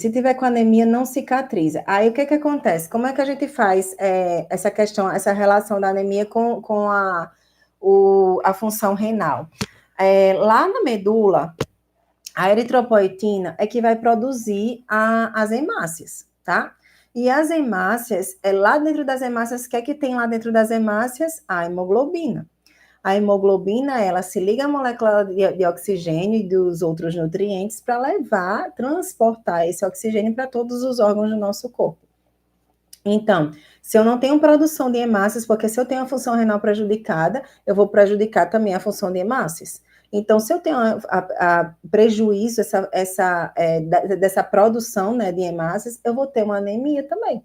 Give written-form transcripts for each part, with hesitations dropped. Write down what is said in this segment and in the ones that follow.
Se tiver com anemia, não cicatriza. Aí o que acontece? Como é que a gente faz essa questão, essa relação da anemia com a função renal? Lá na medula, a eritropoetina é que vai produzir as hemácias, tá? E as hemácias, lá dentro das hemácias, o que é que tem lá dentro das hemácias? A hemoglobina. A hemoglobina, ela se liga à molécula de oxigênio e dos outros nutrientes para transportar esse oxigênio para todos os órgãos do nosso corpo. Então, se eu não tenho produção de hemácias, porque se eu tenho a função renal prejudicada, eu vou prejudicar também a função de hemácias. Então, se eu tenho a prejuízo dessa produção, né, de hemácias, eu vou ter uma anemia também.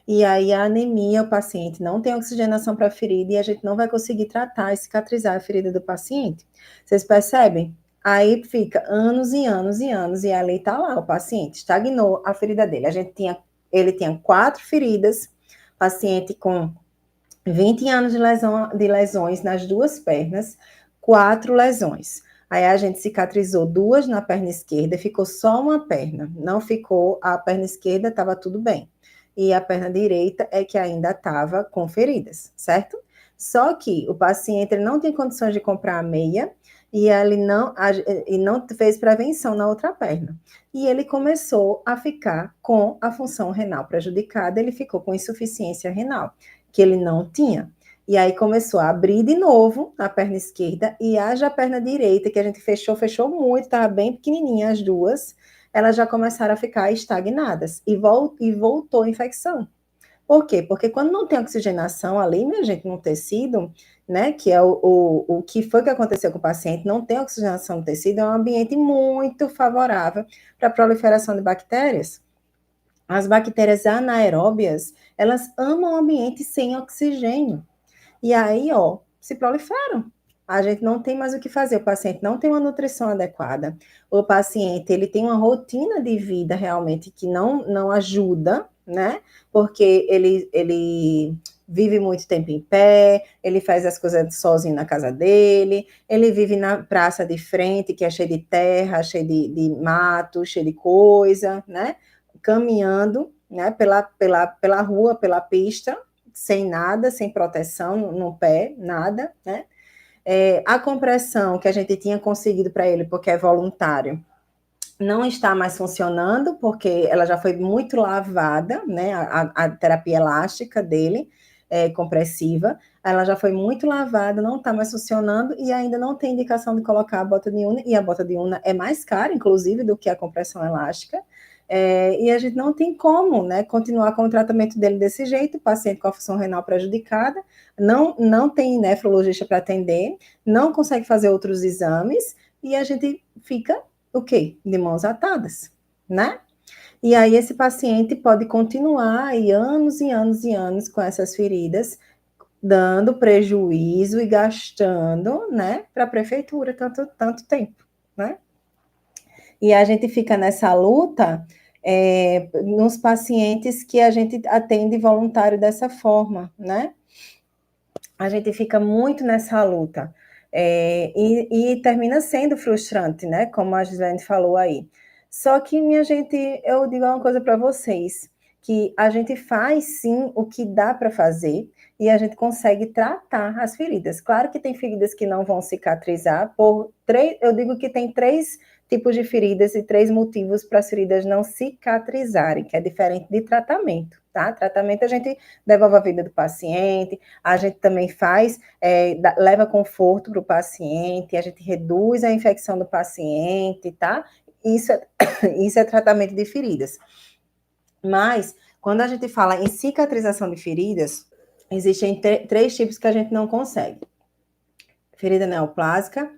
E aí a anemia, o paciente não tem oxigenação para a ferida e a gente não vai conseguir tratar e cicatrizar a ferida do paciente. Vocês percebem? Aí fica anos e anos e anos e ali está lá o paciente, estagnou a ferida dele. Ele tinha 4 feridas, paciente com 20 anos de lesões nas 2 pernas, 4 lesões. Aí a gente cicatrizou 2 na perna esquerda, ficou só uma perna, não ficou, a perna esquerda estava tudo bem. E a perna direita é que ainda estava com feridas, certo? Só que o paciente ele não tem condições de comprar a meia e ele não fez prevenção na outra perna. E ele começou a ficar com a função renal prejudicada, ele ficou com insuficiência renal, que ele não tinha. E aí começou a abrir de novo a perna esquerda e a perna direita, que a gente fechou muito, estava bem pequenininha as duas, elas já começaram a ficar estagnadas e voltou a infecção. Por quê? Porque quando não tem oxigenação ali, minha gente, no tecido, né, que é o que foi que aconteceu com o paciente, não tem oxigenação no tecido, é um ambiente muito favorável para a proliferação de bactérias. As bactérias anaeróbias, elas amam o ambiente sem oxigênio. E aí, ó, se proliferam. A gente não tem mais o que fazer, o paciente não tem uma nutrição adequada, o paciente, ele tem uma rotina de vida realmente que não ajuda, né? Porque ele vive muito tempo em pé, ele faz as coisas sozinho na casa dele, ele vive na praça de frente, que é cheia de terra, cheia de mato, cheia de coisa, né? Caminhando, né, pela rua, pela pista, sem nada, sem proteção no pé, nada, né? A compressão que a gente tinha conseguido para ele, porque é voluntário, não está mais funcionando, porque ela já foi muito lavada, né? A terapia elástica dele, compressiva, ela já foi muito lavada, não está mais funcionando e ainda não tem indicação de colocar a bota de Una, e a bota de Una é mais cara, inclusive, do que a compressão elástica. E a gente não tem como, né, continuar com o tratamento dele desse jeito, o paciente com a função renal prejudicada, não tem nefrologista para atender, não consegue fazer outros exames, e a gente fica, o quê? De mãos atadas, né? E aí esse paciente pode continuar aí anos e anos e anos com essas feridas, dando prejuízo e gastando, né, para a prefeitura tanto tempo, né? E a gente fica nessa luta nos pacientes que a gente atende voluntário dessa forma, né? A gente fica muito nessa luta. E termina sendo frustrante, né? Como a Gislaine falou aí. Só que, minha gente, eu digo uma coisa para vocês, que a gente faz sim o que dá para fazer e a gente consegue tratar as feridas. Claro que tem feridas que não vão cicatrizar eu digo que tem 3 tipos de feridas e 3 motivos para as feridas não cicatrizarem, que é diferente de tratamento, tá? Tratamento a gente devolve a vida do paciente, a gente também leva conforto para o paciente, a gente reduz a infecção do paciente, tá? Isso é tratamento de feridas. Mas, quando a gente fala em cicatrização de feridas, existem 3 tipos que a gente não consegue. Ferida neoplásica,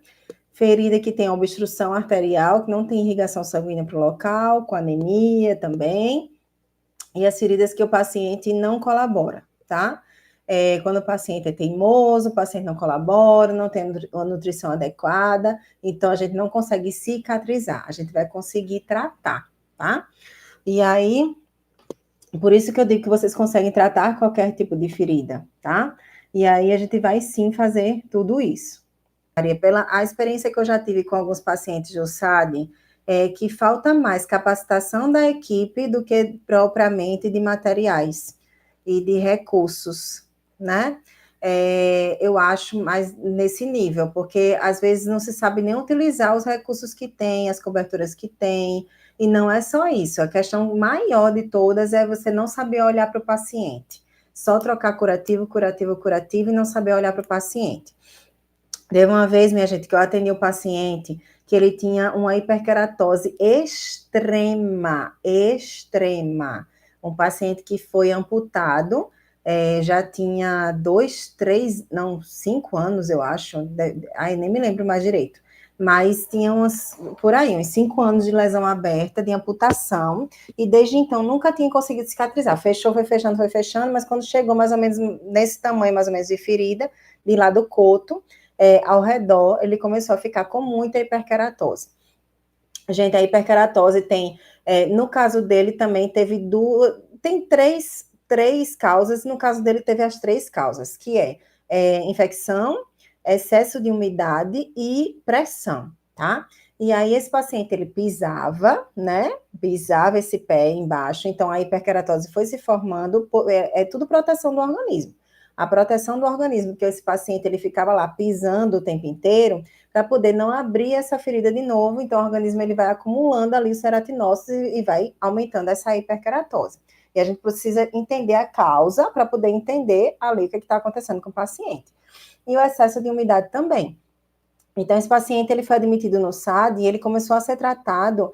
ferida que tem obstrução arterial, que não tem irrigação sanguínea para o local, com anemia também, e as feridas que o paciente não colabora, tá? Quando o paciente é teimoso, o paciente não colabora, não tem uma nutrição adequada, então a gente não consegue cicatrizar, a gente vai conseguir tratar, tá? E aí, por isso que eu digo que vocês conseguem tratar qualquer tipo de ferida, tá? E aí a gente vai sim fazer tudo isso. Pela a experiência que eu já tive com alguns pacientes do SAD, é que falta mais capacitação da equipe do que propriamente de materiais e de recursos, né? Eu acho mais nesse nível, porque às vezes não se sabe nem utilizar os recursos que tem, as coberturas que tem, e não é só isso. A questão maior de todas é você não saber olhar para o paciente. Só trocar curativo, curativo, curativo e não saber olhar para o paciente. Teve uma vez, minha gente, que eu atendi o paciente que ele tinha uma hiperkeratose extrema, extrema. Um paciente que foi amputado, já tinha 5 anos, eu acho, aí nem me lembro mais direito, mas tinha por aí, uns 5 anos de lesão aberta, de amputação, e desde então nunca tinha conseguido cicatrizar. Fechou, foi fechando, mas quando chegou mais ou menos nesse tamanho, mais ou menos de ferida, de lá do coto, ao redor, ele começou a ficar com muita hiperkeratose. Gente, a hiperkeratose tem, no caso dele também teve tem três causas, no caso dele teve as 3 causas, que infecção, excesso de umidade e pressão, tá? E aí esse paciente, ele pisava, né? Pisava esse pé embaixo, então a hiperkeratose foi se formando, é tudo proteção do organismo. A proteção do organismo, que esse paciente, ele ficava lá pisando o tempo inteiro, para poder não abrir essa ferida de novo, então o organismo ele vai acumulando ali os ceratinócitos e vai aumentando essa hiperkeratose. E a gente precisa entender a causa para poder entender ali o que está acontecendo com o paciente. E o excesso de umidade também. Então, esse paciente ele foi admitido no SAD e ele começou a ser tratado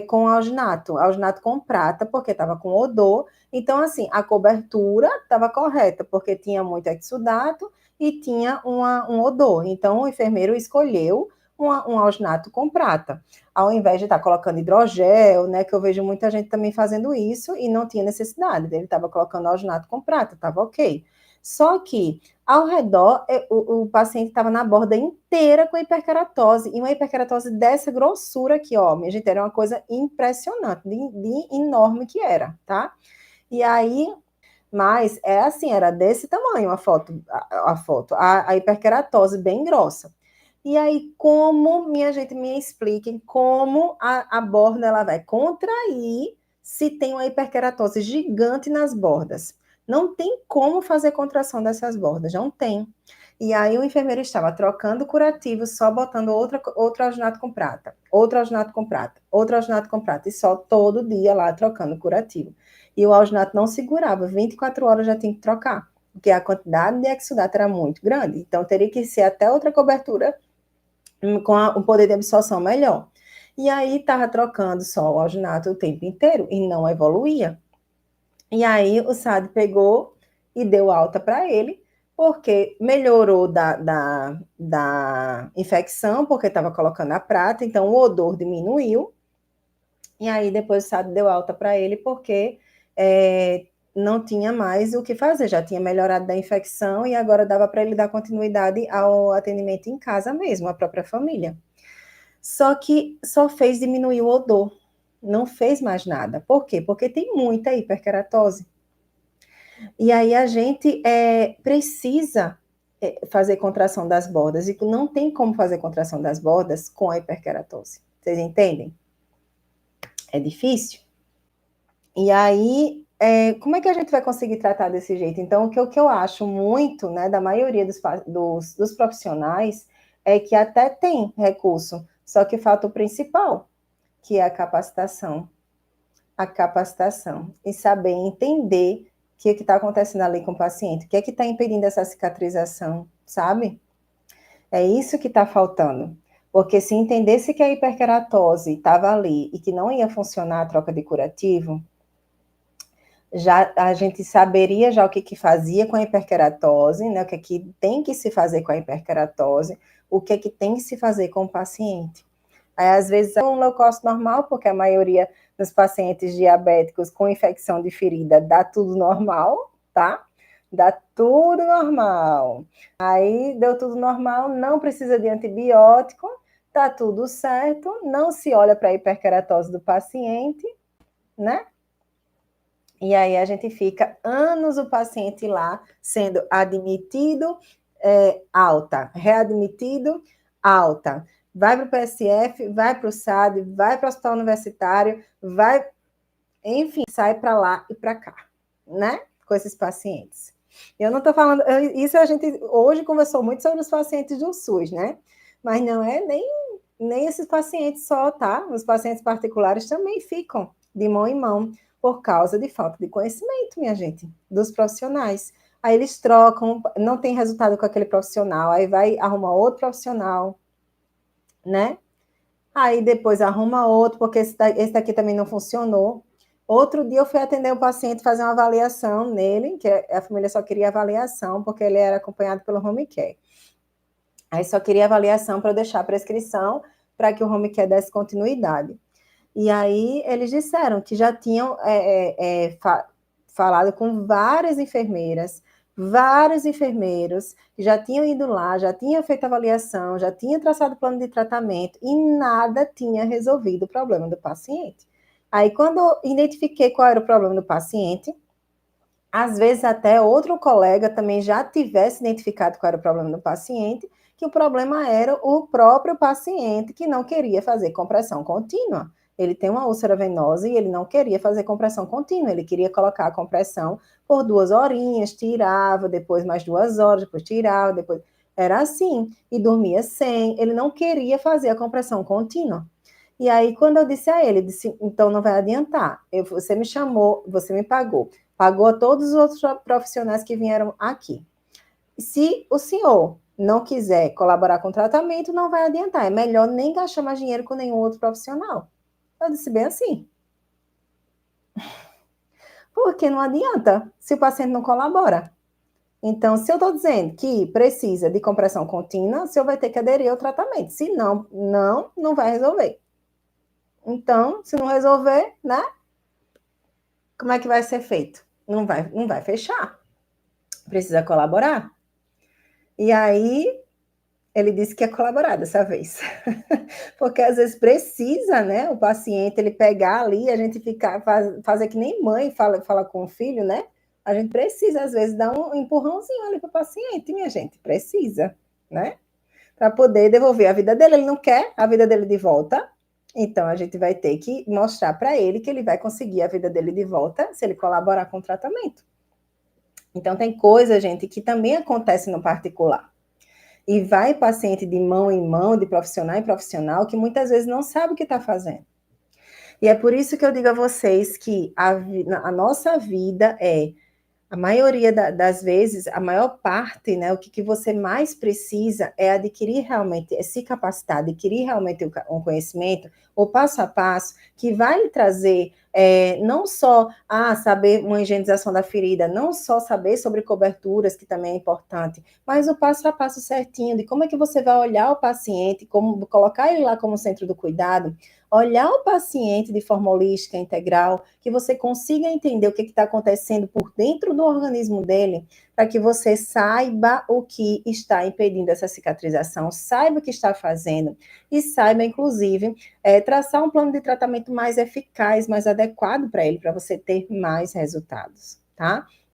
com alginato com prata, porque estava com odor. Então, assim, a cobertura estava correta, porque tinha muito exudato e tinha um odor. Então, o enfermeiro escolheu um alginato com prata, ao invés de estar colocando hidrogel, né, que eu vejo muita gente também fazendo isso e não tinha necessidade. Ele estava colocando alginato com prata, estava ok. Só que ao redor, o paciente estava na borda inteira com hiperkeratose, e uma hiperkeratose dessa grossura aqui, ó, minha gente, era uma coisa impressionante, de enorme que era, tá? E aí, mas é assim, era desse tamanho a hiperkeratose bem grossa. E aí, minha gente, me expliquem como a borda ela vai contrair se tem uma hiperkeratose gigante nas bordas. Não tem como fazer contração dessas bordas, não tem. E aí o enfermeiro estava trocando curativo, só botando outro alginato com prata, outro alginato com prata, outro alginato com prata, e só todo dia lá trocando curativo. E o alginato não segurava, 24 horas já tinha que trocar, porque a quantidade de exudato era muito grande, então teria que ser até outra cobertura com um poder de absorção melhor. E aí estava trocando só o alginato o tempo inteiro e não evoluía. E aí o SAD pegou e deu alta para ele, porque melhorou da infecção, porque estava colocando a prata, então o odor diminuiu. E aí depois o SAD deu alta para ele, porque não tinha mais o que fazer, já tinha melhorado da infecção e agora dava para ele dar continuidade ao atendimento em casa mesmo, a própria família. Só que só fez diminuir o odor, não fez mais nada. Por quê? Porque tem muita hiperkeratose. E aí a gente precisa fazer contração das bordas, e não tem como fazer contração das bordas com a hiperkeratose. Vocês entendem? É difícil. E aí, como é que a gente vai conseguir tratar desse jeito? Então, o que eu acho muito, né, da maioria dos profissionais, é que até tem recurso, só que falta o principal, que é a capacitação. A capacitação. E saber entender o que está acontecendo ali com o paciente, o que é que está impedindo essa cicatrização, sabe? É isso que está faltando. Porque se entendesse que a hiperkeratose estava ali e que não ia funcionar a troca de curativo, já a gente saberia já o que fazia com a hiperkeratose, né? O que tem que se fazer com a hiperkeratose, o que tem que se fazer com o paciente. Aí, às vezes, é um low cost normal, porque a maioria dos pacientes diabéticos com infecção de ferida dá tudo normal, tá? Dá tudo normal. Aí, deu tudo normal, não precisa de antibiótico, tá tudo certo, não se olha para a hiperkeratose do paciente, né? E aí a gente fica anos o paciente lá sendo admitido, alta, readmitido, alta. vai para o PSF, vai para o SAD, vai para o hospital universitário, vai, enfim, sai para lá e para cá, né? Com esses pacientes. Eu não estou falando, isso a gente hoje conversou muito sobre os pacientes do SUS, né? Mas não é nem esses pacientes só, tá? Os pacientes particulares também ficam de mão em mão por causa de falta de conhecimento, minha gente, dos profissionais. Aí eles trocam, não tem resultado com aquele profissional, aí vai arrumar outro profissional, né? Aí depois arruma outro, porque esse daqui também não funcionou. Outro dia eu fui atender um paciente, fazer uma avaliação nele, que a família só queria avaliação, porque ele era acompanhado pelo home care. Aí só queria avaliação para eu deixar a prescrição, para que o home care desse continuidade. E aí eles disseram que já tinham falado com várias enfermeiras, vários enfermeiros, já tinham ido lá, já tinham feito avaliação, já tinham traçado plano de tratamento e nada tinha resolvido o problema do paciente. Aí, quando eu identifiquei qual era o problema do paciente, às vezes até outro colega também já tivesse identificado qual era o problema do paciente, que o problema era o próprio paciente que não queria fazer compressão contínua. Ele tem uma úlcera venosa e ele não queria fazer compressão contínua, ele queria colocar a compressão por 2 horinhas, tirava, depois mais 2 horas, depois tirava, depois... Era assim, e dormia sem, ele não queria fazer a compressão contínua. E aí, quando eu disse a ele, disse, então não vai adiantar, você me chamou, você me pagou a todos os outros profissionais que vieram aqui. Se o senhor não quiser colaborar com o tratamento, não vai adiantar. É melhor nem gastar mais dinheiro com nenhum outro profissional. Eu disse bem assim. Porque não adianta se o paciente não colabora. Então, se eu estou dizendo que precisa de compressão contínua, o senhor vai ter que aderir ao tratamento. Se não, não vai resolver. Então, se não resolver, né? Como é que vai ser feito? Não vai fechar. Precisa colaborar. E aí, ele disse que ia colaborar dessa vez. Porque às vezes precisa, né? O paciente, ele pegar ali, a gente fazer que nem mãe fala com o filho, né? A gente precisa, às vezes, dar um empurrãozinho ali para o paciente, minha gente. Precisa, né? Para poder devolver a vida dele. Ele não quer a vida dele de volta. Então, a gente vai ter que mostrar para ele que ele vai conseguir a vida dele de volta se ele colaborar com o tratamento. Então, tem coisa, gente, que também acontece no particular. E vai paciente de mão em mão, de profissional em profissional, que muitas vezes não sabe o que está fazendo. E é por isso que eu digo a vocês que a nossa vida a maioria das vezes, a maior parte, né, o que você mais precisa é adquirir realmente, é se capacitar, adquirir realmente um conhecimento, o passo a passo, que vai lhe trazer não só saber uma higienização da ferida, não só saber sobre coberturas, que também é importante, mas o passo a passo certinho de como é que você vai olhar o paciente, como colocar ele lá como centro do cuidado, olhar o paciente de forma holística, integral, que você consiga entender o que está acontecendo por dentro do organismo dele, para que você saiba o que está impedindo essa cicatrização, saiba o que está fazendo e saiba, inclusive, traçar um plano de tratamento mais eficaz, mais adequado para ele, para você ter mais resultados, tá?